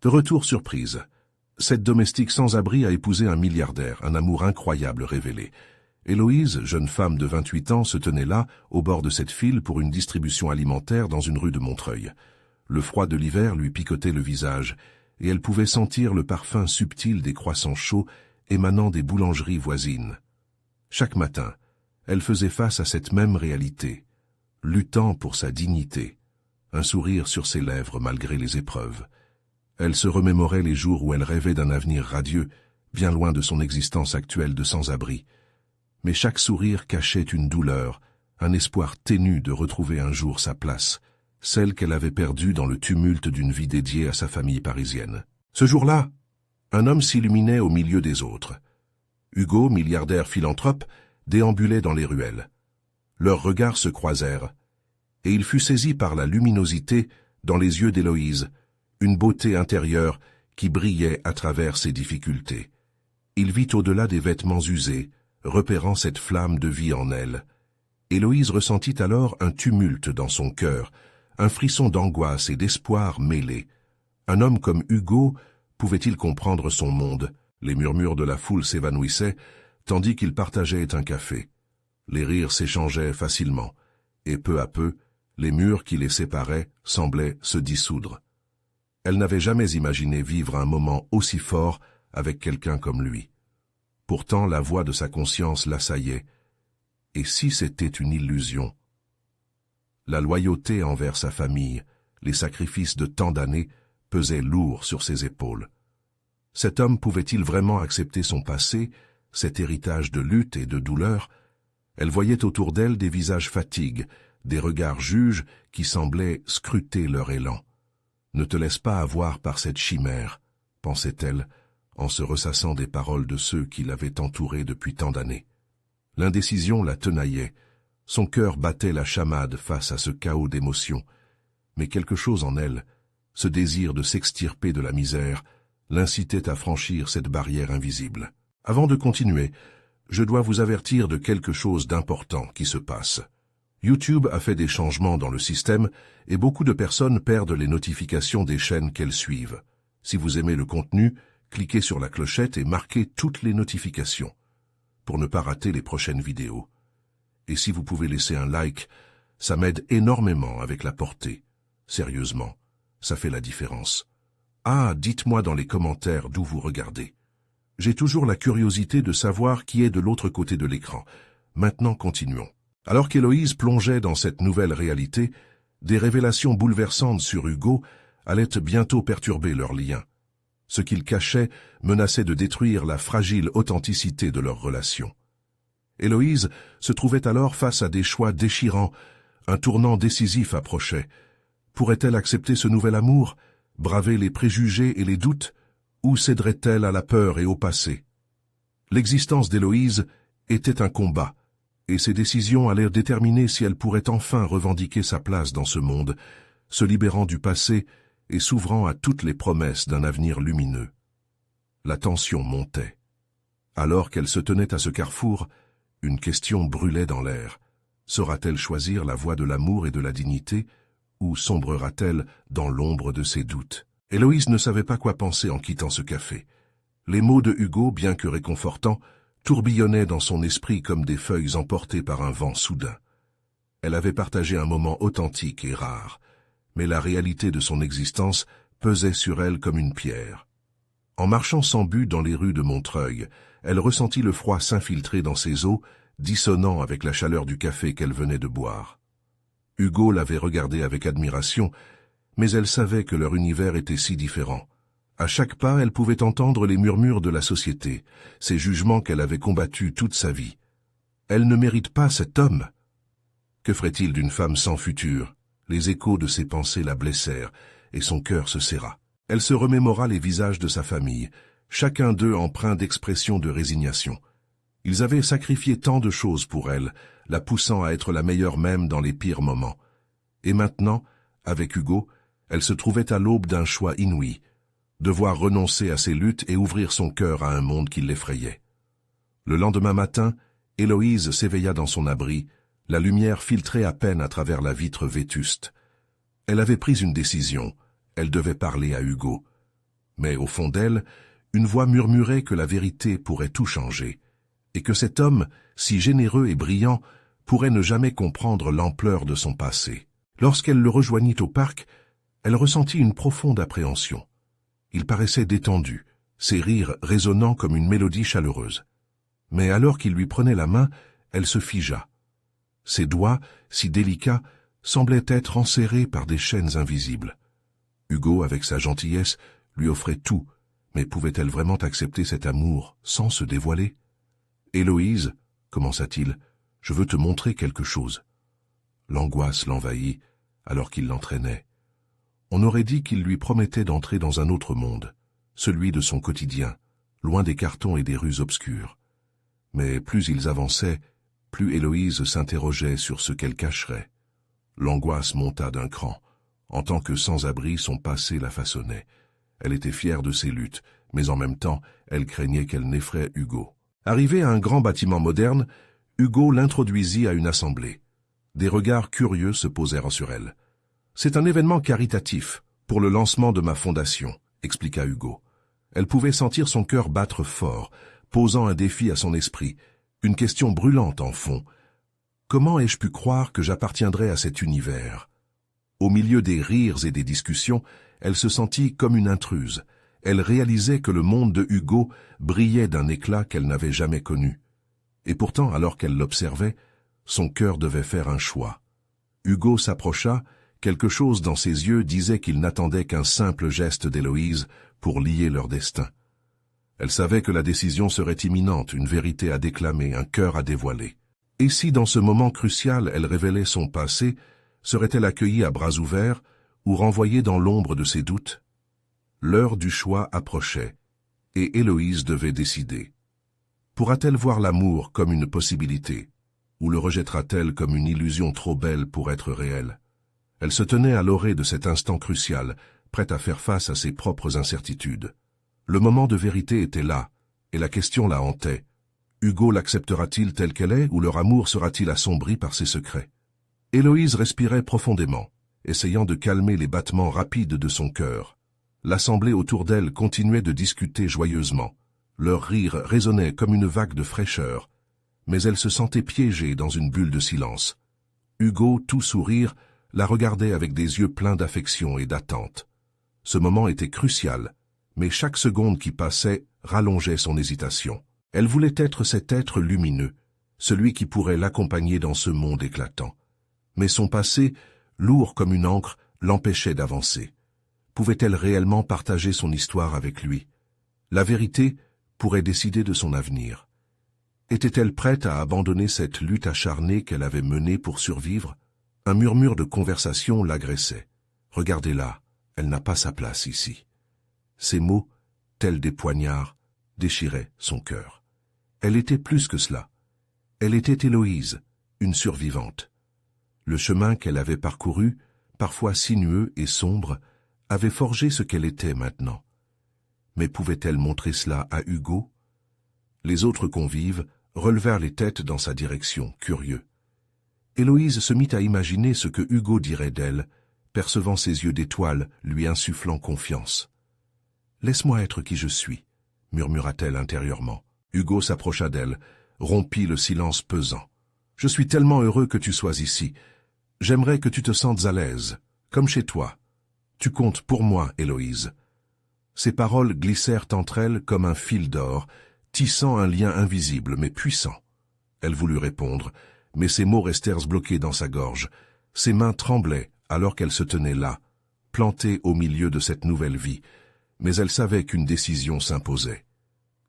De retour surprise. Cette domestique sans abri a épousé un milliardaire, un amour incroyable révélé. Héloïse, jeune femme de 28 ans, se tenait là, au bord de cette file pour une distribution alimentaire dans une rue de Montreuil. Le froid de l'hiver lui picotait le visage, et elle pouvait sentir le parfum subtil des croissants chauds émanant des boulangeries voisines. Chaque matin, elle faisait face à cette même réalité, luttant pour sa dignité, un sourire sur ses lèvres malgré les épreuves. Elle se remémorait les jours où elle rêvait d'un avenir radieux, bien loin de son existence actuelle de sans-abri. Mais chaque sourire cachait une douleur, un espoir ténu de retrouver un jour sa place, celle qu'elle avait perdue dans le tumulte d'une vie dédiée à sa famille parisienne. Ce jour-là, un homme s'illuminait au milieu des autres. Hugo, milliardaire philanthrope, déambulait dans les ruelles. Leurs regards se croisèrent, et il fut saisi par la luminosité dans les yeux d'Héloïse, une beauté intérieure qui brillait à travers ses difficultés. Il vit au-delà des vêtements usés, repérant cette flamme de vie en elle. Héloïse ressentit alors un tumulte dans son cœur, un frisson d'angoisse et d'espoir mêlés. Un homme comme Hugo pouvait-il comprendre son monde? Les murmures de la foule s'évanouissaient, tandis qu'il partageait un café. Les rires s'échangeaient facilement, et peu à peu, les murs qui les séparaient semblaient se dissoudre. Elle n'avait jamais imaginé vivre un moment aussi fort avec quelqu'un comme lui. Pourtant, la voix de sa conscience l'assaillait. Et si c'était une illusion? La loyauté envers sa famille, les sacrifices de tant d'années, pesaient lourd sur ses épaules. Cet homme pouvait-il vraiment accepter son passé, cet héritage de lutte et de douleur? Elle voyait autour d'elle des visages fatigues, des regards juges qui semblaient scruter leur élan. « Ne te laisse pas avoir par cette chimère », pensait-elle, en se ressassant des paroles de ceux qui l'avaient entourée depuis tant d'années. L'indécision la tenaillait, son cœur battait la chamade face à ce chaos d'émotions, mais quelque chose en elle, ce désir de s'extirper de la misère, l'incitait à franchir cette barrière invisible. Avant de continuer, je dois vous avertir de quelque chose d'important qui se passe. YouTube a fait des changements dans le système et beaucoup de personnes perdent les notifications des chaînes qu'elles suivent. Si vous aimez le contenu, cliquez sur la clochette et marquez toutes les notifications pour ne pas rater les prochaines vidéos. Et si vous pouvez laisser un like, ça m'aide énormément avec la portée. Sérieusement, ça fait la différence. Ah, dites-moi dans les commentaires d'où vous regardez. J'ai toujours la curiosité de savoir qui est de l'autre côté de l'écran. Maintenant, continuons. Alors qu'Héloïse plongeait dans cette nouvelle réalité, des révélations bouleversantes sur Hugo allaient bientôt perturber leur lien. Ce qu'il cachait menaçait de détruire la fragile authenticité de leur relation. Héloïse se trouvait alors face à des choix déchirants, un tournant décisif approchait. Pourrait-elle accepter ce nouvel amour, braver les préjugés et les doutes, ou céderait-elle à la peur et au passé? L'existence d'Héloïse était un combat, et ses décisions allaient déterminer si elle pourrait enfin revendiquer sa place dans ce monde, se libérant du passé et s'ouvrant à toutes les promesses d'un avenir lumineux. La tension montait. Alors qu'elle se tenait à ce carrefour, une question brûlait dans l'air. Saura-t-elle choisir la voie de l'amour et de la dignité, ou sombrera-t-elle dans l'ombre de ses doutes? Héloïse ne savait pas quoi penser en quittant ce café. Les mots de Hugo, bien que réconfortants, tourbillonnaient dans son esprit comme des feuilles emportées par un vent soudain. Elle avait partagé un moment authentique et rare, mais la réalité de son existence pesait sur elle comme une pierre. En marchant sans but dans les rues de Montreuil, elle ressentit le froid s'infiltrer dans ses os, dissonant avec la chaleur du café qu'elle venait de boire. Hugo l'avait regardée avec admiration, mais elle savait que leur univers était si différent. À chaque pas, elle pouvait entendre les murmures de la société, ces jugements qu'elle avait combattus toute sa vie. Elle ne mérite pas cet homme. Que ferait-il d'une femme sans futur? Les échos de ses pensées la blessèrent, et son cœur se serra. Elle se remémora les visages de sa famille, chacun d'eux empreint d'expressions de résignation. Ils avaient sacrifié tant de choses pour elle, la poussant à être la meilleure même dans les pires moments. Et maintenant, avec Hugo, elle se trouvait à l'aube d'un choix inouï, devoir renoncer à ses luttes et ouvrir son cœur à un monde qui l'effrayait. Le lendemain matin, Héloïse s'éveilla dans son abri, la lumière filtrait à peine à travers la vitre vétuste. Elle avait pris une décision, elle devait parler à Hugo. Mais au fond d'elle, une voix murmurait que la vérité pourrait tout changer, et que cet homme, si généreux et brillant, pourrait ne jamais comprendre l'ampleur de son passé. Lorsqu'elle le rejoignit au parc, elle ressentit une profonde appréhension. Il paraissait détendu, ses rires résonnant comme une mélodie chaleureuse. Mais alors qu'il lui prenait la main, elle se figea. Ses doigts, si délicats, semblaient être enserrés par des chaînes invisibles. Hugo, avec sa gentillesse, lui offrait tout, mais pouvait-elle vraiment accepter cet amour sans se dévoiler? « Héloïse, commença-t-il, je veux te montrer quelque chose. » L'angoisse l'envahit alors qu'il l'entraînait. On aurait dit qu'il lui promettait d'entrer dans un autre monde, celui de son quotidien, loin des cartons et des rues obscures. Mais plus ils avançaient, plus Héloïse s'interrogeait sur ce qu'elle cacherait. L'angoisse monta d'un cran. En tant que sans-abri, son passé la façonnait. Elle était fière de ses luttes, mais en même temps, elle craignait qu'elle n'effraie Hugo. Arrivé à un grand bâtiment moderne, Hugo l'introduisit à une assemblée. Des regards curieux se posèrent sur elle. « C'est un événement caritatif, pour le lancement de ma fondation », expliqua Hugo. Elle pouvait sentir son cœur battre fort, posant un défi à son esprit, une question brûlante en fond. Comment ai-je pu croire que j'appartiendrais à cet univers? Au milieu des rires et des discussions, elle se sentit comme une intruse. Elle réalisait que le monde de Hugo brillait d'un éclat qu'elle n'avait jamais connu. Et pourtant, alors qu'elle l'observait, son cœur devait faire un choix. Hugo s'approcha, quelque chose dans ses yeux disait qu'il n'attendait qu'un simple geste d'Héloïse pour lier leur destin. Elle savait que la décision serait imminente, une vérité à déclamer, un cœur à dévoiler. Et si dans ce moment crucial elle révélait son passé, serait-elle accueillie à bras ouverts ou renvoyée dans l'ombre de ses doutes? L'heure du choix approchait, et Héloïse devait décider. Pourra-t-elle voir l'amour comme une possibilité, ou le rejettera-t-elle comme une illusion trop belle pour être réelle? Elle se tenait à l'orée de cet instant crucial, prête à faire face à ses propres incertitudes. Le moment de vérité était là, et la question la hantait. Hugo l'acceptera-t-il tel qu'elle est, ou leur amour sera-t-il assombri par ses secrets? Héloïse respirait profondément, essayant de calmer les battements rapides de son cœur. L'assemblée autour d'elle continuait de discuter joyeusement. Leur rire résonnait comme une vague de fraîcheur, mais elle se sentait piégée dans une bulle de silence. Hugo, tout sourire, la regardait avec des yeux pleins d'affection et d'attente. Ce moment était crucial, mais chaque seconde qui passait rallongeait son hésitation. Elle voulait être cet être lumineux, celui qui pourrait l'accompagner dans ce monde éclatant. Mais son passé, lourd comme une encre, l'empêchait d'avancer. Pouvait-elle réellement partager son histoire avec lui? La vérité pourrait décider de son avenir. Était-elle prête à abandonner cette lutte acharnée qu'elle avait menée pour survivre? Un murmure de conversation l'agressait. « Regardez-la, elle n'a pas sa place ici. » Ces mots, tels des poignards, déchiraient son cœur. Elle était plus que cela. Elle était Héloïse, une survivante. Le chemin qu'elle avait parcouru, parfois sinueux et sombre, avait forgé ce qu'elle était maintenant. Mais pouvait-elle montrer cela à Hugo? Les autres convives relevèrent les têtes dans sa direction, curieux. Héloïse se mit à imaginer ce que Hugo dirait d'elle, percevant ses yeux d'étoile, lui insufflant confiance. « Laisse-moi être qui je suis », murmura-t-elle intérieurement. Hugo s'approcha d'elle, rompit le silence pesant. « Je suis tellement heureux que tu sois ici. J'aimerais que tu te sentes à l'aise, comme chez toi. Tu comptes pour moi, Héloïse. » Ces paroles glissèrent entre elles comme un fil d'or, tissant un lien invisible mais puissant. Elle voulut répondre, mais ses mots restèrent bloqués dans sa gorge. Ses mains tremblaient alors qu'elle se tenait là, plantée au milieu de cette nouvelle vie, mais elle savait qu'une décision s'imposait.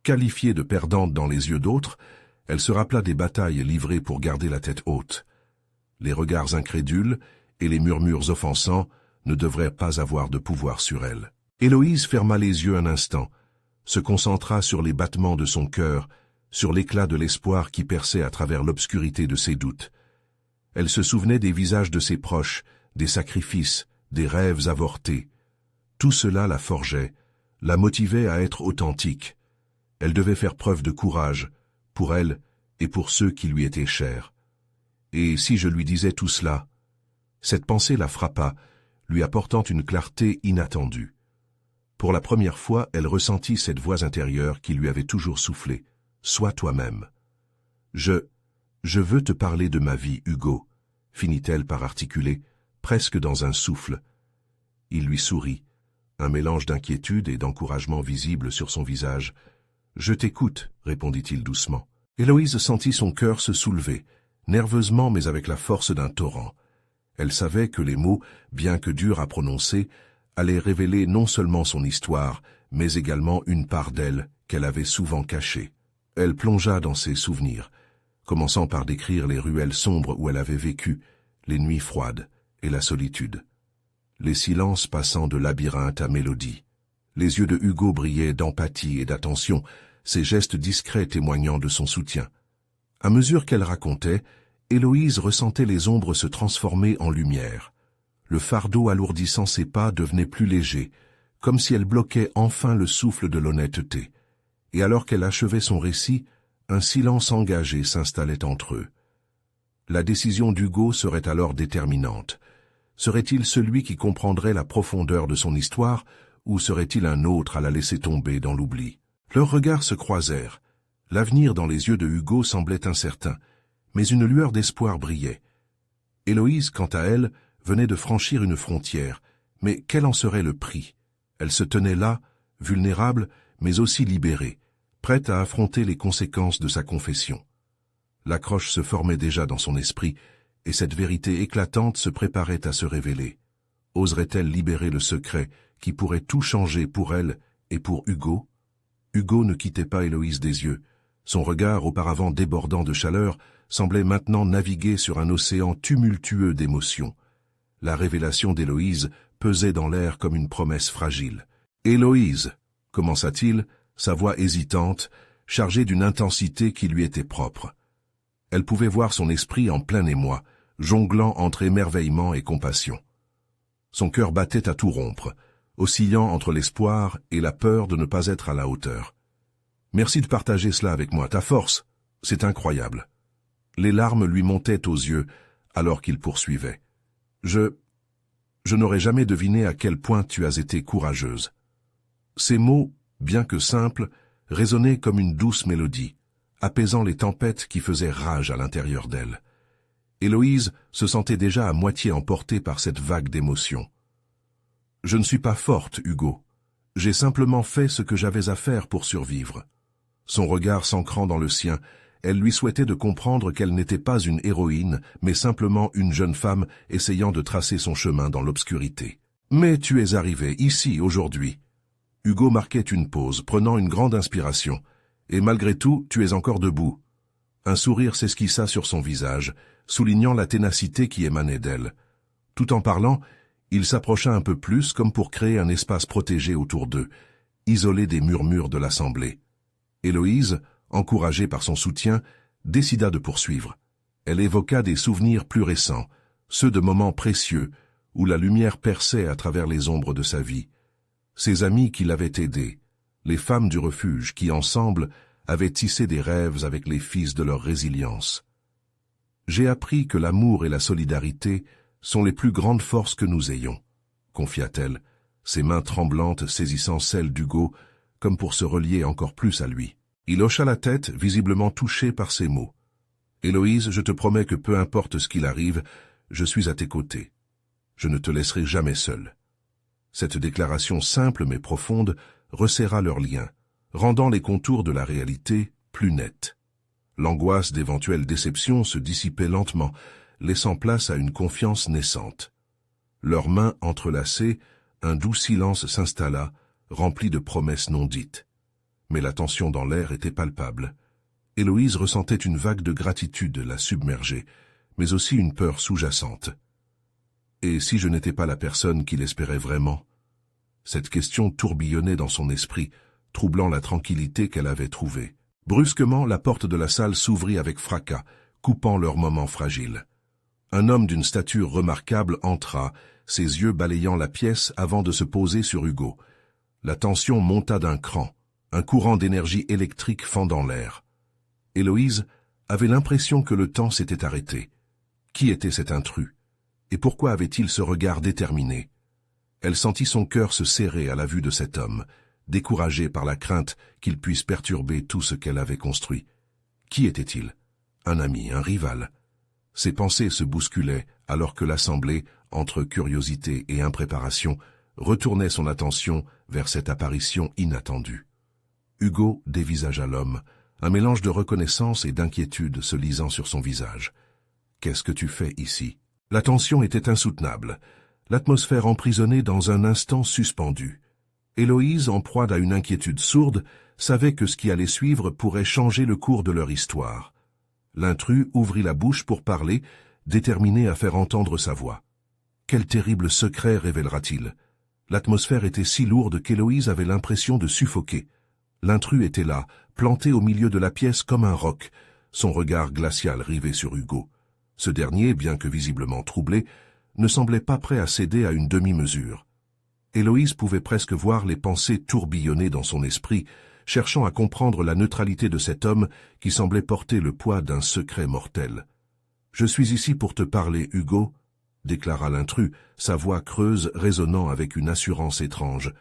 Qualifiée de perdante dans les yeux d'autres, elle se rappela des batailles livrées pour garder la tête haute. Les regards incrédules et les murmures offensants ne devraient pas avoir de pouvoir sur elle. Héloïse ferma les yeux un instant, se concentra sur les battements de son cœur, sur l'éclat de l'espoir qui perçait à travers l'obscurité de ses doutes. Elle se souvenait des visages de ses proches, des sacrifices, des rêves avortés. Tout cela la forgeait, la motivait à être authentique. Elle devait faire preuve de courage, pour elle et pour ceux qui lui étaient chers. Et si je lui disais tout cela? Cette pensée la frappa, lui apportant une clarté inattendue. Pour la première fois, elle ressentit cette voix intérieure qui lui avait toujours soufflé. « Sois toi-même. »« Je veux te parler de ma vie, Hugo, » finit-elle par articuler, presque dans un souffle. Il lui sourit, un mélange d'inquiétude et d'encouragement visible sur son visage. « Je t'écoute, » répondit-il doucement. Héloïse sentit son cœur se soulever, nerveusement mais avec la force d'un torrent. Elle savait que les mots, bien que durs à prononcer, allaient révéler non seulement son histoire, mais également une part d'elle qu'elle avait souvent cachée. Elle plongea dans ses souvenirs, commençant par décrire les ruelles sombres où elle avait vécu, les nuits froides et la solitude. Les silences passant de labyrinthe à mélodie. Les yeux de Hugo brillaient d'empathie et d'attention, ses gestes discrets témoignant de son soutien. À mesure qu'elle racontait, Héloïse ressentait les ombres se transformer en lumière. Le fardeau alourdissant ses pas devenait plus léger, comme si elle bloquait enfin le souffle de l'honnêteté. Et alors qu'elle achevait son récit, un silence engagé s'installait entre eux. La décision d'Hugo serait alors déterminante. Serait-il celui qui comprendrait la profondeur de son histoire, ou serait-il un autre à la laisser tomber dans l'oubli? Leurs regards se croisèrent. L'avenir dans les yeux de Hugo semblait incertain, mais une lueur d'espoir brillait. Héloïse, quant à elle, venait de franchir une frontière, mais quel en serait le prix? Elle se tenait là, vulnérable, mais aussi libérée, prête à affronter les conséquences de sa confession. L'accroche se formait déjà dans son esprit, et cette vérité éclatante se préparait à se révéler. Oserait-elle libérer le secret qui pourrait tout changer pour elle et pour Hugo? Hugo ne quittait pas Héloïse des yeux. Son regard, auparavant débordant de chaleur, semblait maintenant naviguer sur un océan tumultueux d'émotions. La révélation d'Héloïse pesait dans l'air comme une promesse fragile. « Héloïse » commença-t-il, sa voix hésitante, chargée d'une intensité qui lui était propre. Elle pouvait voir son esprit en plein émoi, jonglant entre émerveillement et compassion. Son cœur battait à tout rompre, oscillant entre l'espoir et la peur de ne pas être à la hauteur. « Merci de partager cela avec moi, ta force, c'est incroyable. » Les larmes lui montaient aux yeux alors qu'il poursuivait. « Je n'aurais jamais deviné à quel point tu as été courageuse. » Ces mots, bien que simples, résonnaient comme une douce mélodie, apaisant les tempêtes qui faisaient rage à l'intérieur d'elle. Héloïse se sentait déjà à moitié emportée par cette vague d'émotions. « Je ne suis pas forte, Hugo. J'ai simplement fait ce que j'avais à faire pour survivre. » Son regard s'ancrant dans le sien, elle lui souhaitait de comprendre qu'elle n'était pas une héroïne, mais simplement une jeune femme essayant de tracer son chemin dans l'obscurité. « Mais tu es arrivé ici, aujourd'hui. » Hugo marquait une pause, prenant une grande inspiration. « Et malgré tout, tu es encore debout. » Un sourire s'esquissa sur son visage, soulignant la ténacité qui émanait d'elle. Tout en parlant, il s'approcha un peu plus comme pour créer un espace protégé autour d'eux, isolé des murmures de l'assemblée. Héloïse, encouragée par son soutien, décida de poursuivre. Elle évoqua des souvenirs plus récents, ceux de moments précieux, où la lumière perçait à travers les ombres de sa vie. Ses amis qui l'avaient aidée, les femmes du refuge qui, ensemble, avaient tissé des rêves avec les fils de leur résilience. « J'ai appris que l'amour et la solidarité sont les plus grandes forces que nous ayons, » confia-t-elle, ses mains tremblantes saisissant celles d'Hugo, comme pour se relier encore plus à lui. Il hocha la tête, visiblement touché par ces mots. « Héloïse, je te promets que peu importe ce qu'il arrive, je suis à tes côtés. Je ne te laisserai jamais seule. » Cette déclaration simple mais profonde resserra leurs liens, rendant les contours de la réalité plus nets. L'angoisse d'éventuelles déceptions se dissipait lentement, laissant place à une confiance naissante. Leurs mains entrelacées, un doux silence s'installa, rempli de promesses non dites. Mais la tension dans l'air était palpable. Héloïse ressentait une vague de gratitude la submerger, mais aussi une peur sous-jacente. Et si je n'étais pas la personne qu'il espérait vraiment? Cette question tourbillonnait dans son esprit, troublant la tranquillité qu'elle avait trouvée. Brusquement, la porte de la salle s'ouvrit avec fracas, coupant leur moment fragile. Un homme d'une stature remarquable entra, ses yeux balayant la pièce avant de se poser sur Hugo. La tension monta d'un cran, un courant d'énergie électrique fendant l'air. Héloïse avait l'impression que le temps s'était arrêté. Qui était cet intrus? Et pourquoi avait-il ce regard déterminé? Elle sentit son cœur se serrer à la vue de cet homme, découragée par la crainte qu'il puisse perturber tout ce qu'elle avait construit. Qui était-il? Un ami, un rival? Ses pensées se bousculaient alors que l'assemblée, entre curiosité et impréparation, retournait son attention vers cette apparition inattendue. Hugo dévisagea l'homme, un mélange de reconnaissance et d'inquiétude se lisant sur son visage. « Qu'est-ce que tu fais ici ?» La tension était insoutenable, l'atmosphère emprisonnée dans un instant suspendu. Héloïse, en proie à une inquiétude sourde, savait que ce qui allait suivre pourrait changer le cours de leur histoire. L'intrus ouvrit la bouche pour parler, déterminé à faire entendre sa voix. Quel terrible secret révélera-t-il? L'atmosphère était si lourde qu'Héloïse avait l'impression de suffoquer. L'intrus était là, planté au milieu de la pièce comme un roc, son regard glacial rivé sur Hugo. Ce dernier, bien que visiblement troublé, ne semblait pas prêt à céder à une demi-mesure. Héloïse pouvait presque voir les pensées tourbillonner dans son esprit, cherchant à comprendre la neutralité de cet homme qui semblait porter le poids d'un secret mortel. « Je suis ici pour te parler, Hugo », déclara l'intrus, sa voix creuse résonnant avec une assurance étrange.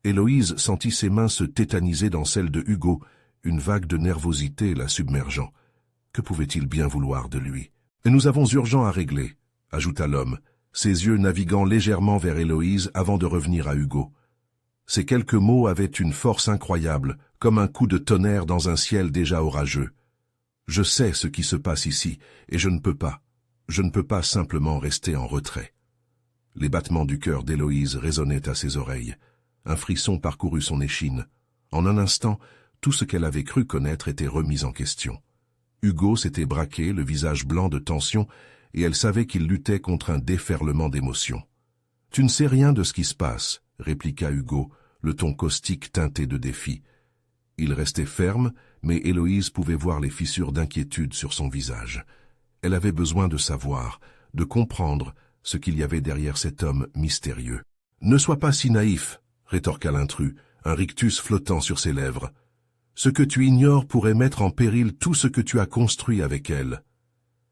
Héloïse sentit ses mains se tétaniser dans celles de Hugo, une vague de nervosité la submergeant. Que pouvait-il bien vouloir de lui? « Et nous avons urgent à régler », ajouta l'homme, ses yeux naviguant légèrement vers Héloïse avant de revenir à Hugo. Ces quelques mots avaient une force incroyable, comme un coup de tonnerre dans un ciel déjà orageux. « Je sais ce qui se passe ici, et je ne peux pas simplement rester en retrait. » Les battements du cœur d'Héloïse résonnaient à ses oreilles. Un frisson parcourut son échine. En un instant, tout ce qu'elle avait cru connaître était remis en question. Hugo s'était braqué, le visage blanc de tension, et elle savait qu'il luttait contre un déferlement d'émotions. « Tu ne sais rien de ce qui se passe », répliqua Hugo, le ton caustique teinté de défi. Il restait ferme, mais Héloïse pouvait voir les fissures d'inquiétude sur son visage. Elle avait besoin de savoir, de comprendre ce qu'il y avait derrière cet homme mystérieux. « Ne sois pas si naïf », rétorqua l'intrus, un rictus flottant sur ses lèvres. « Ce que tu ignores pourrait mettre en péril tout ce que tu as construit avec elle. »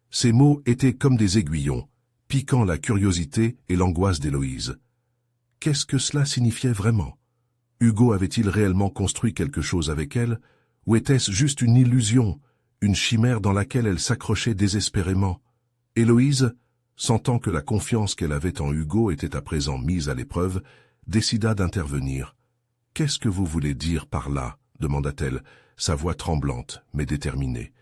Ces mots étaient comme des aiguillons, piquant la curiosité et l'angoisse d'Héloïse. Qu'est-ce que cela signifiait vraiment? Hugo avait-il réellement construit quelque chose avec elle, ou était-ce juste une illusion, une chimère dans laquelle elle s'accrochait désespérément? Héloïse, sentant que la confiance qu'elle avait en Hugo était à présent mise à l'épreuve, décida d'intervenir. « Qu'est-ce que vous voulez dire par là ?» demanda-t-elle, sa voix tremblante, mais déterminée.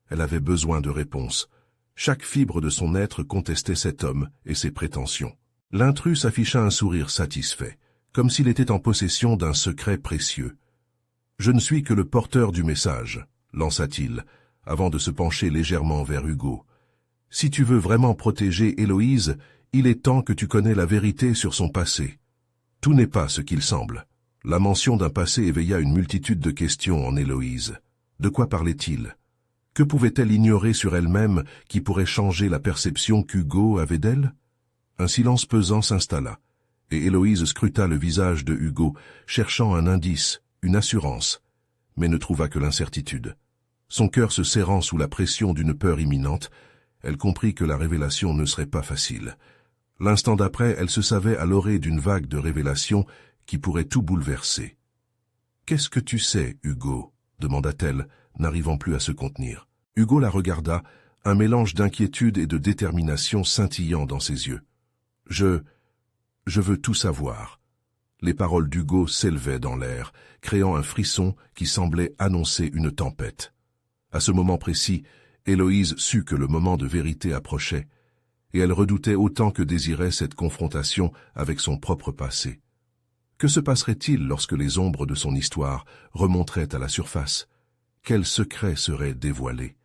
Elle avait besoin de réponses. Chaque fibre de son être contestait cet homme et ses prétentions. L'intrus afficha un sourire satisfait, comme s'il était en possession d'un secret précieux. « Je ne suis que le porteur du message », lança-t-il, avant de se pencher légèrement vers Hugo. « Si tu veux vraiment protéger Héloïse, il est temps que tu connais la vérité sur son passé. Tout n'est pas ce qu'il semble. » La mention d'un passé éveilla une multitude de questions en Héloïse. De quoi parlait-il? Que pouvait-elle ignorer sur elle-même qui pourrait changer la perception qu'Hugo avait d'elle? Un silence pesant s'installa, et Héloïse scruta le visage de Hugo, cherchant un indice, une assurance, mais ne trouva que l'incertitude. Son cœur se serrant sous la pression d'une peur imminente, elle comprit que la révélation ne serait pas facile. L'instant d'après, elle se savait à l'orée d'une vague de révélations qui pourrait tout bouleverser. « Qu'est-ce que tu sais, Hugo ?» demanda-t-elle, n'arrivant plus à se contenir. Hugo la regarda, un mélange d'inquiétude et de détermination scintillant dans ses yeux. « Je veux tout savoir. » Les paroles d'Hugo s'élevaient dans l'air, créant un frisson qui semblait annoncer une tempête. À ce moment précis, Héloïse sut que le moment de vérité approchait, et elle redoutait autant que désirait cette confrontation avec son propre passé. Que se passerait-il lorsque les ombres de son histoire remonteraient à la surface? Quel secret serait dévoilé?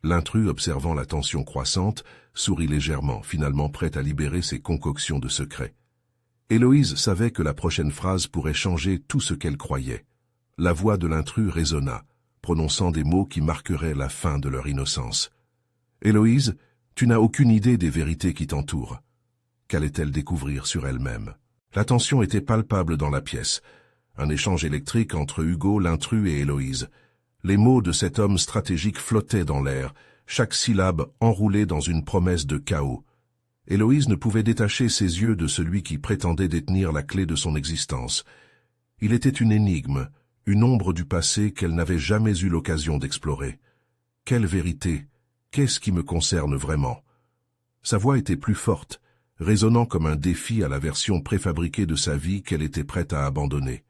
L'intrus, observant la tension croissante, sourit légèrement, finalement prêt à libérer ses concoctions de secrets. Héloïse savait que la prochaine phrase pourrait changer tout ce qu'elle croyait. La voix de l'intrus résonna, prononçant des mots qui marqueraient la fin de leur innocence. « Héloïse, tu n'as aucune idée des vérités qui t'entourent. » Qu'allait-elle découvrir sur elle-même? La tension était palpable dans la pièce. Un échange électrique entre Hugo, l'intrus et Héloïse. Les mots de cet homme stratégique flottaient dans l'air, chaque syllabe enroulée dans une promesse de chaos. Héloïse ne pouvait détacher ses yeux de celui qui prétendait détenir la clé de son existence. Il était une énigme, une ombre du passé qu'elle n'avait jamais eu l'occasion d'explorer. Quelle vérité? Qu'est-ce qui me concerne vraiment? Sa voix était plus forte, résonnant comme un défi à la version préfabriquée de sa vie qu'elle était prête à abandonner.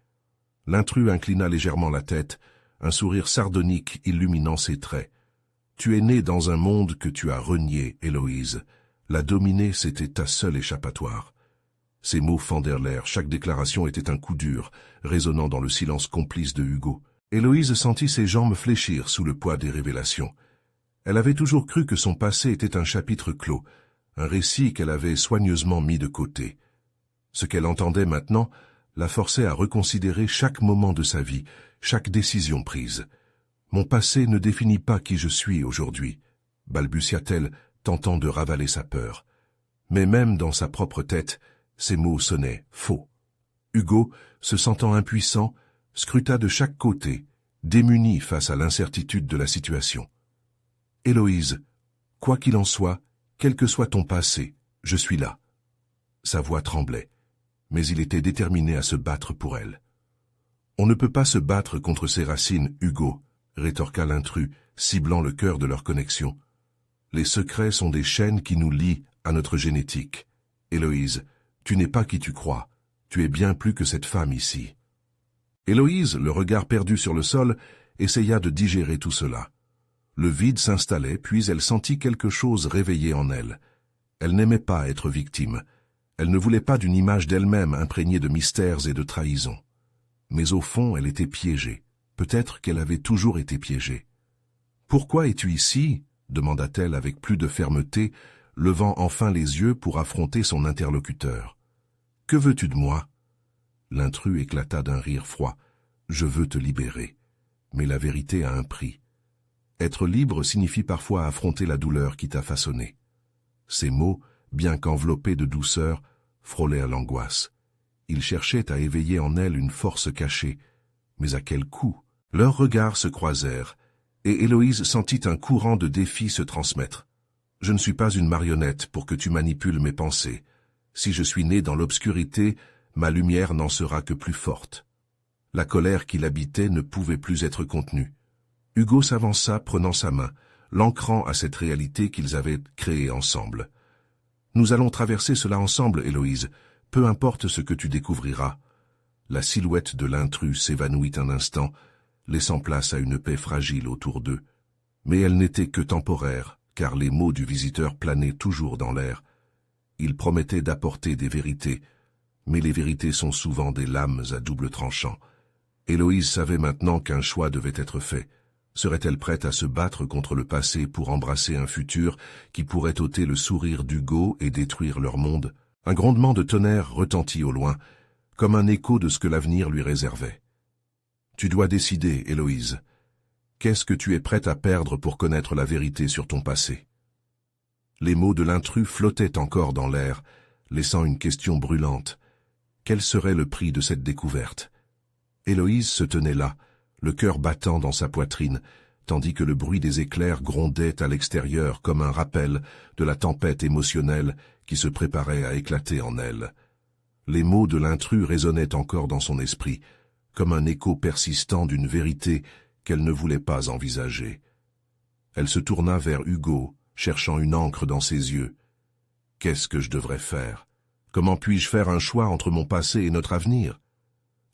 L'intrus inclina légèrement la tête, un sourire sardonique illuminant ses traits. « Tu es née dans un monde que tu as renié, Héloïse. La dominer, c'était ta seule échappatoire. » Ces mots fendèrent l'air, chaque déclaration était un coup dur, résonnant dans le silence complice de Hugo. Héloïse sentit ses jambes fléchir sous le poids des révélations. Elle avait toujours cru que son passé était un chapitre clos, un récit qu'elle avait soigneusement mis de côté. Ce qu'elle entendait maintenant la forçait à reconsidérer chaque moment de sa vie, chaque décision prise. « Mon passé ne définit pas qui je suis aujourd'hui », balbutia-t-elle, tentant de ravaler sa peur. Mais même dans sa propre tête, ces mots sonnaient faux. Hugo, se sentant impuissant, scruta de chaque côté, démuni face à l'incertitude de la situation. « Héloïse, quoi qu'il en soit, quel que soit ton passé, je suis là. » Sa voix tremblait, mais il était déterminé à se battre pour elle. « On ne peut pas se battre contre ses racines, Hugo, » rétorqua l'intrus, ciblant le cœur de leur connexion. « Les secrets sont des chaînes qui nous lient à notre génétique. Héloïse, tu n'es pas qui tu crois, tu es bien plus que cette femme ici. » Héloïse, le regard perdu sur le sol, essaya de digérer tout cela. Le vide s'installait, puis elle sentit quelque chose réveiller en elle. Elle n'aimait pas être victime. Elle ne voulait pas d'une image d'elle-même imprégnée de mystères et de trahisons. Mais au fond, elle était piégée. Peut-être qu'elle avait toujours été piégée. « Pourquoi es-tu ici ?» demanda-t-elle avec plus de fermeté, levant enfin les yeux pour affronter son interlocuteur. « Que veux-tu de moi ?» L'intrus éclata d'un rire froid. « Je veux te libérer. Mais la vérité a un prix. Être libre signifie parfois affronter la douleur qui t'a façonné. » Ces mots, bien qu'enveloppés de douceur, frôlèrent l'angoisse. Ils cherchaient à éveiller en elle une force cachée. Mais à quel coût? Leurs regards se croisèrent, et Héloïse sentit un courant de défis se transmettre. « Je ne suis pas une marionnette pour que tu manipules mes pensées. Si je suis né dans l'obscurité, ma lumière n'en sera que plus forte. » La colère qui l'habitait ne pouvait plus être contenue. Hugo s'avança, prenant sa main, l'ancrant à cette réalité qu'ils avaient créée ensemble. « Nous allons traverser cela ensemble, Héloïse, peu importe ce que tu découvriras. » La silhouette de l'intrus s'évanouit un instant, laissant place à une paix fragile autour d'eux. Mais elle n'était que temporaire, car les mots du visiteur planaient toujours dans l'air. Il promettait d'apporter des vérités, mais les vérités sont souvent des lames à double tranchant. Héloïse savait maintenant qu'un choix devait être fait. Serait-elle prête à se battre contre le passé pour embrasser un futur qui pourrait ôter le sourire d'Hugo et détruire leur monde? Un grondement de tonnerre retentit au loin, comme un écho de ce que l'avenir lui réservait. « Tu dois décider, Héloïse. Qu'est-ce que tu es prête à perdre pour connaître la vérité sur ton passé ?» Les mots de l'intrus flottaient encore dans l'air, laissant une question brûlante. Quel serait le prix de cette découverte? Héloïse se tenait là, le cœur battant dans sa poitrine, tandis que le bruit des éclairs grondait à l'extérieur comme un rappel de la tempête émotionnelle qui se préparait à éclater en elle. Les mots de l'intrus résonnaient encore dans son esprit, comme un écho persistant d'une vérité qu'elle ne voulait pas envisager. Elle se tourna vers Hugo, cherchant une encre dans ses yeux. « Qu'est-ce que je devrais faire? Comment puis-je faire un choix entre mon passé et notre avenir ?»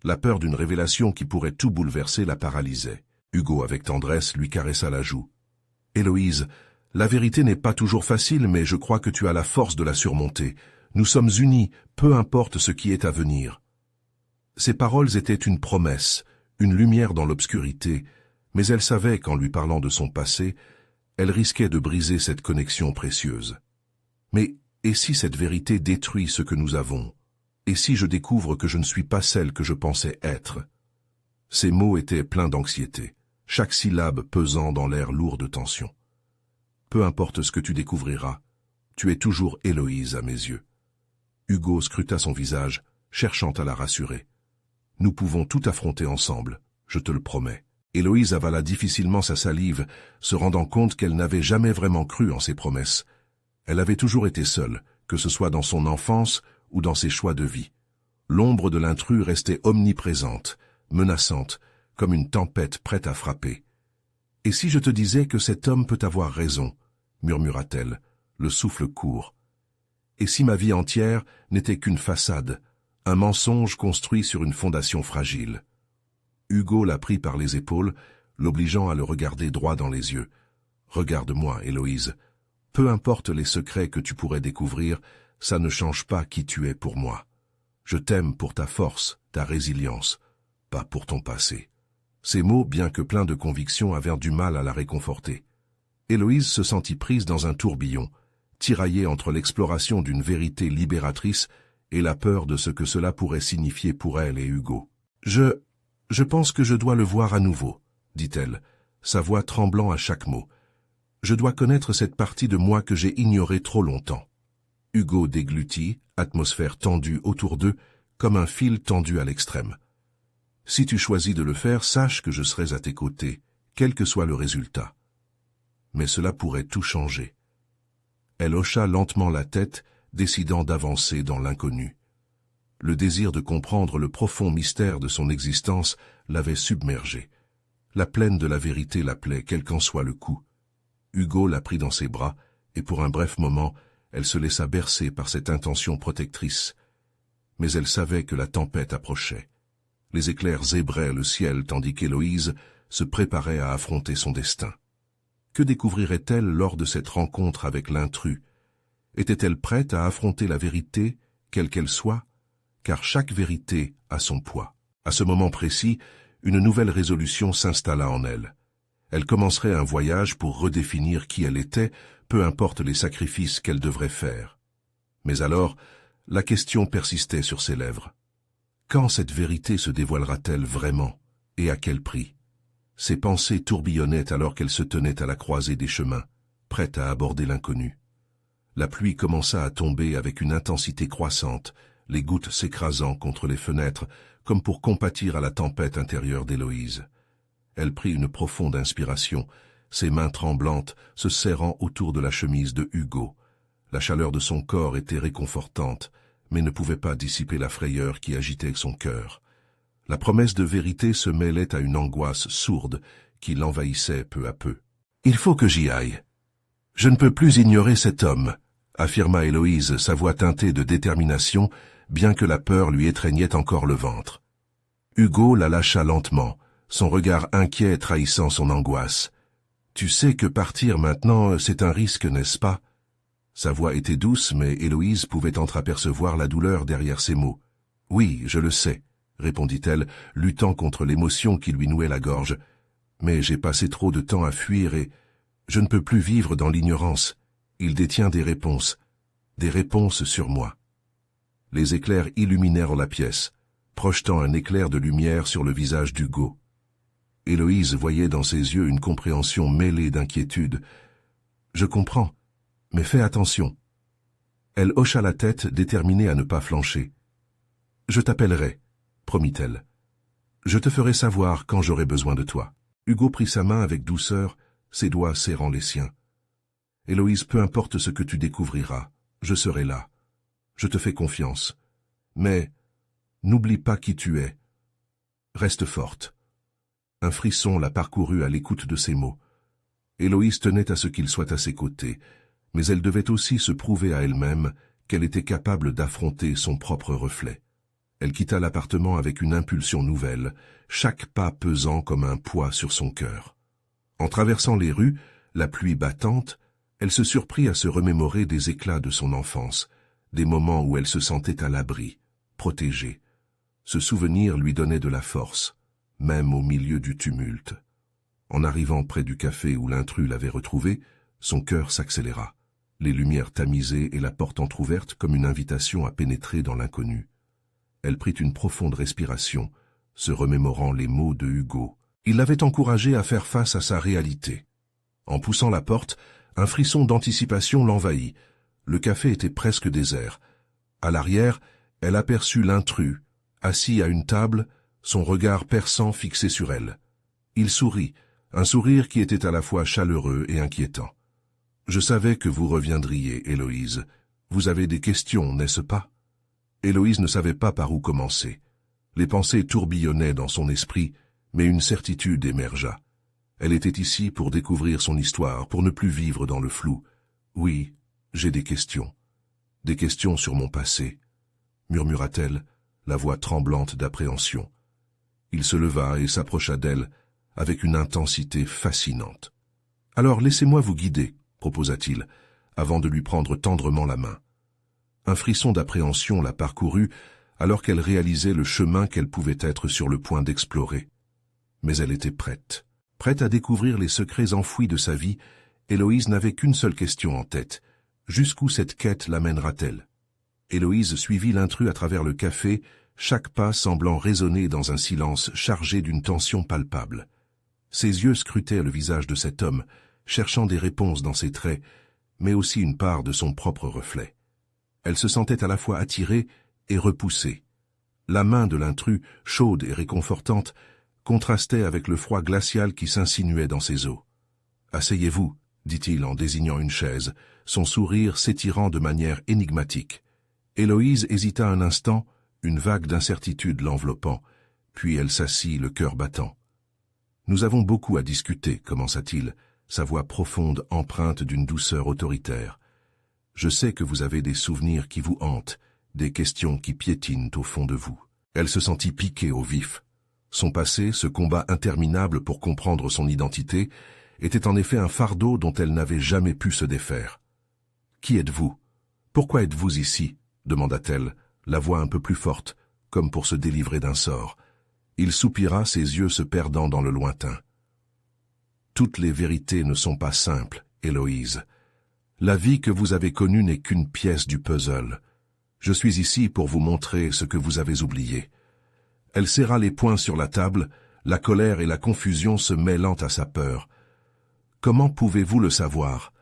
La peur d'une révélation qui pourrait tout bouleverser la paralysait. Hugo, avec tendresse, lui caressa la joue. « Héloïse, la vérité n'est pas toujours facile, mais je crois que tu as la force de la surmonter. Nous sommes unis, peu importe ce qui est à venir. » Ces paroles étaient une promesse, une lumière dans l'obscurité, mais elle savait qu'en lui parlant de son passé, elle risquait de briser cette connexion précieuse. Mais et si cette vérité détruit ce que nous avons? Et si je découvre que je ne suis pas celle que je pensais être? Ces mots étaient pleins d'anxiété, chaque syllabe pesant dans l'air lourd de tension. Peu importe ce que tu découvriras, tu es toujours Héloïse à mes yeux. Hugo scruta son visage, cherchant à la rassurer. Nous pouvons tout affronter ensemble, je te le promets. Héloïse avala difficilement sa salive, se rendant compte qu'elle n'avait jamais vraiment cru en ses promesses. Elle avait toujours été seule, que ce soit dans son enfance ou dans ses choix de vie. L'ombre de l'intrus restait omniprésente, menaçante, comme une tempête prête à frapper. « Et si je te disais que cet homme peut avoir raison ?» murmura-t-elle, le souffle court. « Et si ma vie entière n'était qu'une façade, un mensonge construit sur une fondation fragile ?» Hugo la prit par les épaules, l'obligeant à le regarder droit dans les yeux. « Regarde-moi, Héloïse. Peu importe les secrets que tu pourrais découvrir, ça ne change pas qui tu es pour moi. Je t'aime pour ta force, ta résilience, pas pour ton passé. » Ces mots, bien que pleins de conviction, avaient du mal à la réconforter. Héloïse se sentit prise dans un tourbillon, tiraillée entre l'exploration d'une vérité libératrice et la peur de ce que cela pourrait signifier pour elle et Hugo. « Je pense que je dois le voir à nouveau, » dit-elle, sa voix tremblant à chaque mot. « Je dois connaître cette partie de moi que j'ai ignorée trop longtemps. » Hugo déglutit, atmosphère tendue autour d'eux, comme un fil tendu à l'extrême. « Si tu choisis de le faire, sache que je serai à tes côtés, quel que soit le résultat. » Mais cela pourrait tout changer. Elle hocha lentement la tête, décidant d'avancer dans l'inconnu. Le désir de comprendre le profond mystère de son existence l'avait submergée. La plaine de la vérité l'appelait, quel qu'en soit le coup. Hugo la prit dans ses bras, et pour un bref moment, elle se laissa bercer par cette intention protectrice. Mais elle savait que la tempête approchait. Les éclairs zébraient le ciel tandis qu'Héloïse se préparait à affronter son destin. Que découvrirait-elle lors de cette rencontre avec l'intrus? Était-elle prête à affronter la vérité, quelle qu'elle soit? Car chaque vérité a son poids. À ce moment précis, une nouvelle résolution s'installa en elle. Elle commencerait un voyage pour redéfinir qui elle était, peu importe les sacrifices qu'elle devrait faire. Mais alors, la question persistait sur ses lèvres. Quand cette vérité se dévoilera-t-elle vraiment, et à quel prix? Ses pensées tourbillonnaient alors qu'elle se tenait à la croisée des chemins, prête à aborder l'inconnu. La pluie commença à tomber avec une intensité croissante, les gouttes s'écrasant contre les fenêtres, comme pour compatir à la tempête intérieure d'Héloïse. Elle prit une profonde inspiration, ses mains tremblantes se serrant autour de la chemise de Hugo. La chaleur de son corps était réconfortante, mais ne pouvait pas dissiper la frayeur qui agitait son cœur. La promesse de vérité se mêlait à une angoisse sourde qui l'envahissait peu à peu. « Il faut que j'y aille. Je ne peux plus ignorer cet homme », affirma Héloïse, sa voix teintée de détermination, bien que la peur lui étreignait encore le ventre. Hugo la lâcha lentement, son regard inquiet trahissant son angoisse. « Tu sais que partir maintenant, c'est un risque, n'est-ce pas ?» Sa voix était douce, mais Héloïse pouvait entreapercevoir la douleur derrière ses mots. « Oui, je le sais, » répondit-elle, luttant contre l'émotion qui lui nouait la gorge. « Mais j'ai passé trop de temps à fuir et je ne peux plus vivre dans l'ignorance. Il détient des réponses sur moi. » Les éclairs illuminèrent la pièce, projetant un éclair de lumière sur le visage d'Hugo. Héloïse voyait dans ses yeux une compréhension mêlée d'inquiétude. « Je comprends, mais fais attention. » Elle hocha la tête, déterminée à ne pas flancher. « Je t'appellerai, » promit-elle. « Je te ferai savoir quand j'aurai besoin de toi. » Hugo prit sa main avec douceur, ses doigts serrant les siens. « Héloïse, peu importe ce que tu découvriras, je serai là. Je te fais confiance. Mais n'oublie pas qui tu es. Reste forte. » Un frisson la parcourut à l'écoute de ces mots. Héloïse tenait à ce qu'il soit à ses côtés, mais elle devait aussi se prouver à elle-même qu'elle était capable d'affronter son propre reflet. Elle quitta l'appartement avec une impulsion nouvelle, chaque pas pesant comme un poids sur son cœur. En traversant les rues, la pluie battante, elle se surprit à se remémorer des éclats de son enfance, des moments où elle se sentait à l'abri, protégée. Ce souvenir lui donnait de la force, même au milieu du tumulte. En arrivant près du café où l'intrus l'avait retrouvée, son cœur s'accéléra, les lumières tamisées et la porte entr'ouverte comme une invitation à pénétrer dans l'inconnu. Elle prit une profonde respiration, se remémorant les mots de Hugo. Il l'avait encouragée à faire face à sa réalité. En poussant la porte, un frisson d'anticipation l'envahit. Le café était presque désert. À l'arrière, elle aperçut l'intrus, assis à une table, son regard perçant fixé sur elle. Il sourit, un sourire qui était à la fois chaleureux et inquiétant. « Je savais que vous reviendriez, Héloïse. Vous avez des questions, n'est-ce pas? Héloïse ne savait pas par où commencer. Les pensées tourbillonnaient dans son esprit, mais une certitude émergea. Elle était ici pour découvrir son histoire, pour ne plus vivre dans le flou. Oui, j'ai des questions. Des questions sur mon passé, murmura-t-elle, la voix tremblante d'appréhension. Il se leva et s'approcha d'elle avec une intensité fascinante. « Alors laissez-moi vous guider, » proposa-t-il, avant de lui prendre tendrement la main. Un frisson d'appréhension la parcourut alors qu'elle réalisait le chemin qu'elle pouvait être sur le point d'explorer. Mais elle était prête. Prête à découvrir les secrets enfouis de sa vie, Héloïse n'avait qu'une seule question en tête. Jusqu'où cette quête l'amènera-t-elle? Héloïse suivit l'intrus à travers le café, chaque pas semblant résonner dans un silence chargé d'une tension palpable. Ses yeux scrutaient le visage de cet homme, cherchant des réponses dans ses traits, mais aussi une part de son propre reflet. Elle se sentait à la fois attirée et repoussée. La main de l'intrus, chaude et réconfortante, contrastait avec le froid glacial qui s'insinuait dans ses os. « Asseyez-vous » dit-il en désignant une chaise, son sourire s'étirant de manière énigmatique. Héloïse hésita un instant, une vague d'incertitude l'enveloppant, puis elle s'assit, le cœur battant. « Nous avons beaucoup à discuter, » commença-t-il, sa voix profonde empreinte d'une douceur autoritaire. « Je sais que vous avez des souvenirs qui vous hantent, des questions qui piétinent au fond de vous. » Elle se sentit piquée au vif. Son passé, ce combat interminable pour comprendre son identité, était en effet un fardeau dont elle n'avait jamais pu se défaire. « Qui êtes-vous? Pourquoi êtes-vous ici ?» demanda-t-elle, la voix un peu plus forte, comme pour se délivrer d'un sort. Il soupira, ses yeux se perdant dans le lointain. « Toutes les vérités ne sont pas simples, Héloïse. La vie que vous avez connue n'est qu'une pièce du puzzle. Je suis ici pour vous montrer ce que vous avez oublié. » Elle serra les poings sur la table, la colère et la confusion se mêlant à sa peur. « Comment pouvez-vous le savoir?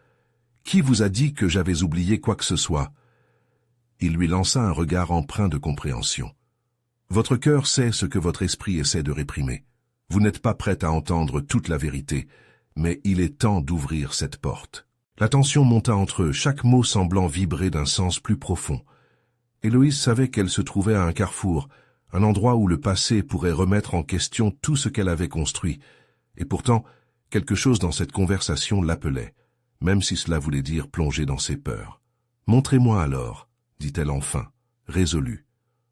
Qui vous a dit que j'avais oublié quoi que ce soit ?» Il lui lança un regard empreint de compréhension. « Votre cœur sait ce que votre esprit essaie de réprimer. Vous n'êtes pas prête à entendre toute la vérité, mais il est temps d'ouvrir cette porte. » La tension monta entre eux, chaque mot semblant vibrer d'un sens plus profond. Héloïse savait qu'elle se trouvait à un carrefour, un endroit où le passé pourrait remettre en question tout ce qu'elle avait construit, et pourtant, quelque chose dans cette conversation l'appelait, même si cela voulait dire plonger dans ses peurs. « Montrez-moi alors, » dit-elle enfin, résolue.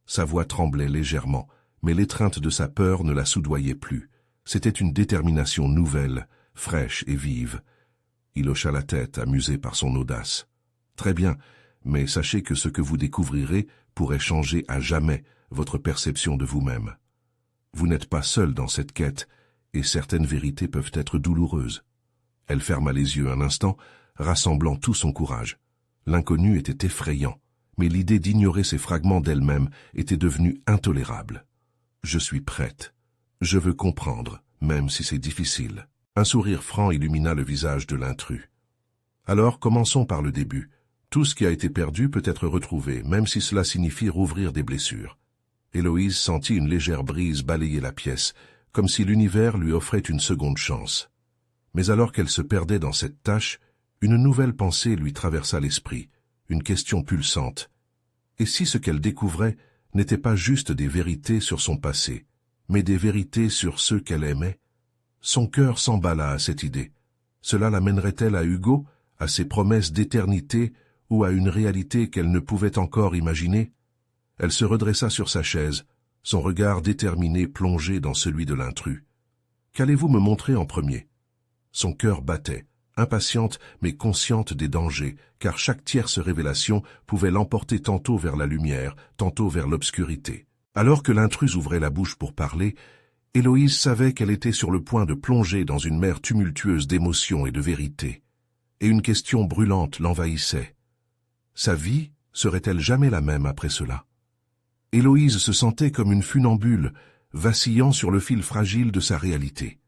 Sa voix tremblait légèrement, mais l'étreinte de sa peur ne la soudoyait plus. C'était une détermination nouvelle, fraîche et vive. Il hocha la tête, amusé par son audace. « Très bien, mais sachez que ce que vous découvrirez pourrait changer à jamais votre perception de vous-même. Vous n'êtes pas seul dans cette quête, et certaines vérités peuvent être douloureuses. » Elle ferma les yeux un instant, rassemblant tout son courage. L'inconnu était effrayant, mais l'idée d'ignorer ces fragments d'elle-même était devenue intolérable. « Je suis prête. Je veux comprendre, même si c'est difficile. » Un sourire franc illumina le visage de l'intrus. « Alors commençons par le début. Tout ce qui a été perdu peut être retrouvé, même si cela signifie rouvrir des blessures. » Héloïse sentit une légère brise balayer la pièce, comme si l'univers lui offrait une seconde chance. Mais alors qu'elle se perdait dans cette tâche, une nouvelle pensée lui traversa l'esprit, une question pulsante. Et si ce qu'elle découvrait n'était pas juste des vérités sur son passé, mais des vérités sur ceux qu'elle aimait? Son cœur s'emballa à cette idée. Cela l'amènerait-elle à Hugo, à ses promesses d'éternité ou à une réalité qu'elle ne pouvait encore imaginer? Elle se redressa sur sa chaise, son regard déterminé plongé dans celui de l'intrus. « Qu'allez-vous me montrer en premier ?» Son cœur battait, impatiente mais consciente des dangers, car chaque tierce révélation pouvait l'emporter tantôt vers la lumière, tantôt vers l'obscurité. Alors que l'intrus ouvrait la bouche pour parler, Héloïse savait qu'elle était sur le point de plonger dans une mer tumultueuse d'émotions et de vérité. Et une question brûlante l'envahissait. Sa vie serait-elle jamais la même après cela? Héloïse se sentait comme une funambule, vacillant sur le fil fragile de sa réalité.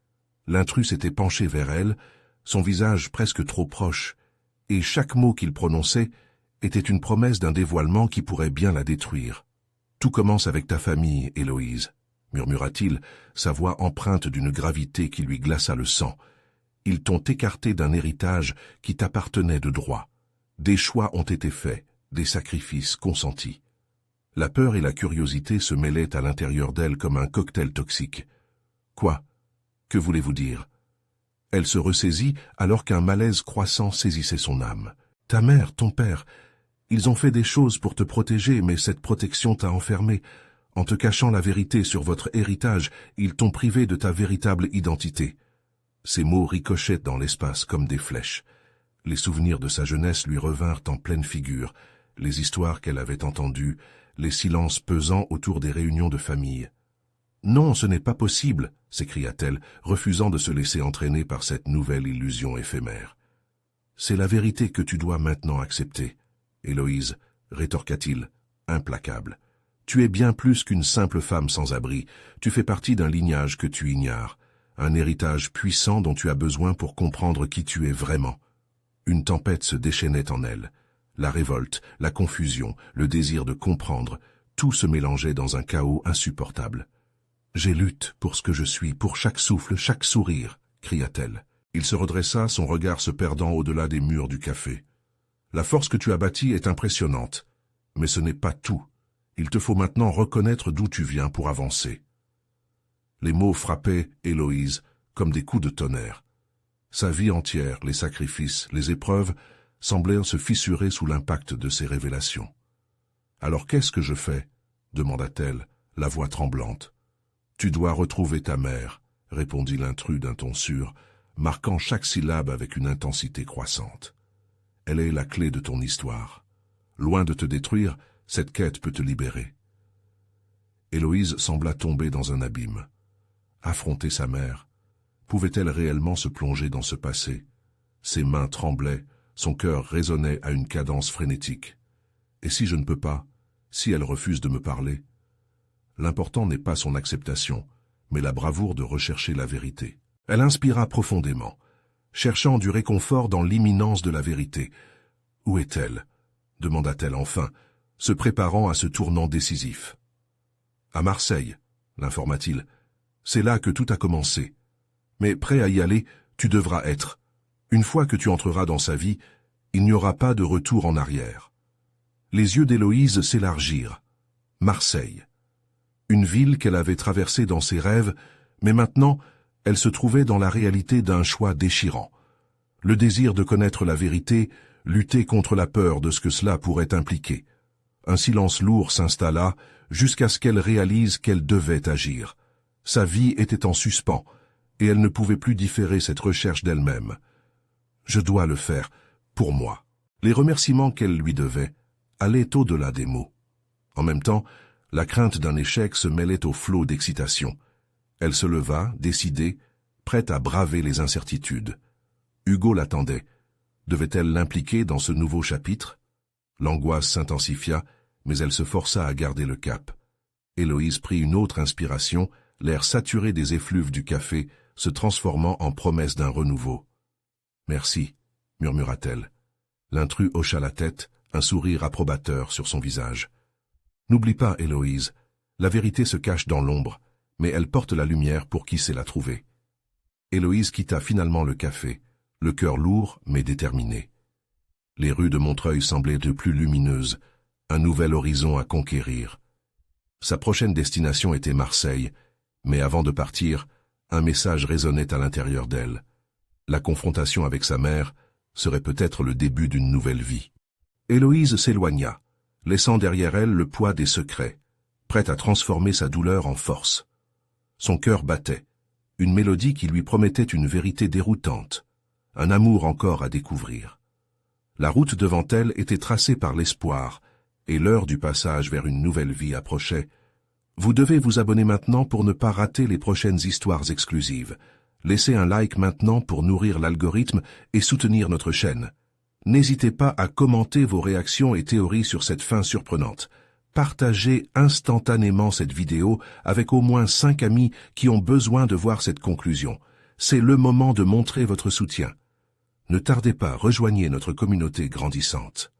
L'intrus s'était penché vers elle, son visage presque trop proche, et chaque mot qu'il prononçait était une promesse d'un dévoilement qui pourrait bien la détruire. « Tout commence avec ta famille, Héloïse, » murmura-t-il, sa voix empreinte d'une gravité qui lui glaça le sang. « Ils t'ont écarté d'un héritage qui t'appartenait de droit. Des choix ont été faits, des sacrifices consentis. La peur et la curiosité se mêlaient à l'intérieur d'elle comme un cocktail toxique. Quoi? Que voulez-vous dire? Elle se ressaisit alors qu'un malaise croissant saisissait son âme. Ta mère, ton père, ils ont fait des choses pour te protéger, mais cette protection t'a enfermé. En te cachant la vérité sur votre héritage, ils t'ont privé de ta véritable identité. Ces mots ricochettent dans l'espace comme des flèches. Les souvenirs de sa jeunesse lui revinrent en pleine figure, les histoires qu'elle avait entendues, les silences pesants autour des réunions de famille. « Non, ce n'est pas possible !» s'écria-t-elle, refusant de se laisser entraîner par cette nouvelle illusion éphémère. « C'est la vérité que tu dois maintenant accepter. » Héloïse, rétorqua-t-il, implacable. « Tu es bien plus qu'une simple femme sans abri. Tu fais partie d'un lignage que tu ignores, un héritage puissant dont tu as besoin pour comprendre qui tu es vraiment. » Une tempête se déchaînait en elle. La révolte, la confusion, le désir de comprendre, tout se mélangeait dans un chaos insupportable. « J'ai lutte pour ce que je suis, pour chaque souffle, chaque sourire !» cria-t-elle. Il se redressa, son regard se perdant au-delà des murs du café. « La force que tu as bâtie est impressionnante, mais ce n'est pas tout. Il te faut maintenant reconnaître d'où tu viens pour avancer. » Les mots frappaient Héloïse comme des coups de tonnerre. Sa vie entière, les sacrifices, les épreuves, semblaient se fissurer sous l'impact de ces révélations. « Alors qu'est-ce que je fais ?» demanda-t-elle, la voix tremblante. « Tu dois retrouver ta mère », répondit l'intrus d'un ton sûr, marquant chaque syllabe avec une intensité croissante. « Elle est la clé de ton histoire. Loin de te détruire, cette quête peut te libérer. » Héloïse sembla tomber dans un abîme. Affronter sa mère, pouvait-elle réellement se plonger dans ce passé? Ses mains tremblaient, son cœur résonnait à une cadence frénétique. Et si je ne peux pas? Si elle refuse de me parler? L'important n'est pas son acceptation, mais la bravoure de rechercher la vérité. Elle inspira profondément, cherchant du réconfort dans l'imminence de la vérité. « Où est-elle » demanda-t-elle enfin, se préparant à ce tournant décisif. « À Marseille » l'informa-t-il. « C'est là que tout a commencé. Mais prêt à y aller, tu devras être. Une fois que tu entreras dans sa vie, il n'y aura pas de retour en arrière. » Les yeux d'Héloïse s'élargirent. Marseille. Une ville qu'elle avait traversée dans ses rêves, mais maintenant, elle se trouvait dans la réalité d'un choix déchirant. Le désir de connaître la vérité, lutter contre la peur de ce que cela pourrait impliquer. Un silence lourd s'installa jusqu'à ce qu'elle réalise qu'elle devait agir. Sa vie était en suspens, et elle ne pouvait plus différer cette recherche d'elle-même. « Je dois le faire, pour moi. » Les remerciements qu'elle lui devait allaient au-delà des mots. En même temps, la crainte d'un échec se mêlait au flot d'excitation. Elle se leva, décidée, prête à braver les incertitudes. Hugo l'attendait. Devait-elle l'impliquer dans ce nouveau chapitre? L'angoisse s'intensifia, mais elle se força à garder le cap. Héloïse prit une autre inspiration, l'air saturé des effluves du café, se transformant en promesse d'un renouveau. « Merci » murmura-t-elle. L'intrus hocha la tête, un sourire approbateur sur son visage. « N'oublie pas, Héloïse, la vérité se cache dans l'ombre, mais elle porte la lumière pour qui sait la trouver. » Héloïse quitta finalement le café, le cœur lourd mais déterminé. Les rues de Montreuil semblaient de plus lumineuses, un nouvel horizon à conquérir. Sa prochaine destination était Marseille, mais avant de partir, un message résonnait à l'intérieur d'elle. La confrontation avec sa mère serait peut-être le début d'une nouvelle vie. Héloïse s'éloigna, laissant derrière elle le poids des secrets, prête à transformer sa douleur en force. Son cœur battait, une mélodie qui lui promettait une vérité déroutante, un amour encore à découvrir. La route devant elle était tracée par l'espoir, et l'heure du passage vers une nouvelle vie approchait. Vous devez vous abonner maintenant pour ne pas rater les prochaines histoires exclusives. Laissez un like maintenant pour nourrir l'algorithme et soutenir notre chaîne. N'hésitez pas à commenter vos réactions et théories sur cette fin surprenante. Partagez instantanément cette vidéo avec au moins 5 amis qui ont besoin de voir cette conclusion. C'est le moment de montrer votre soutien. Ne tardez pas, rejoignez notre communauté grandissante.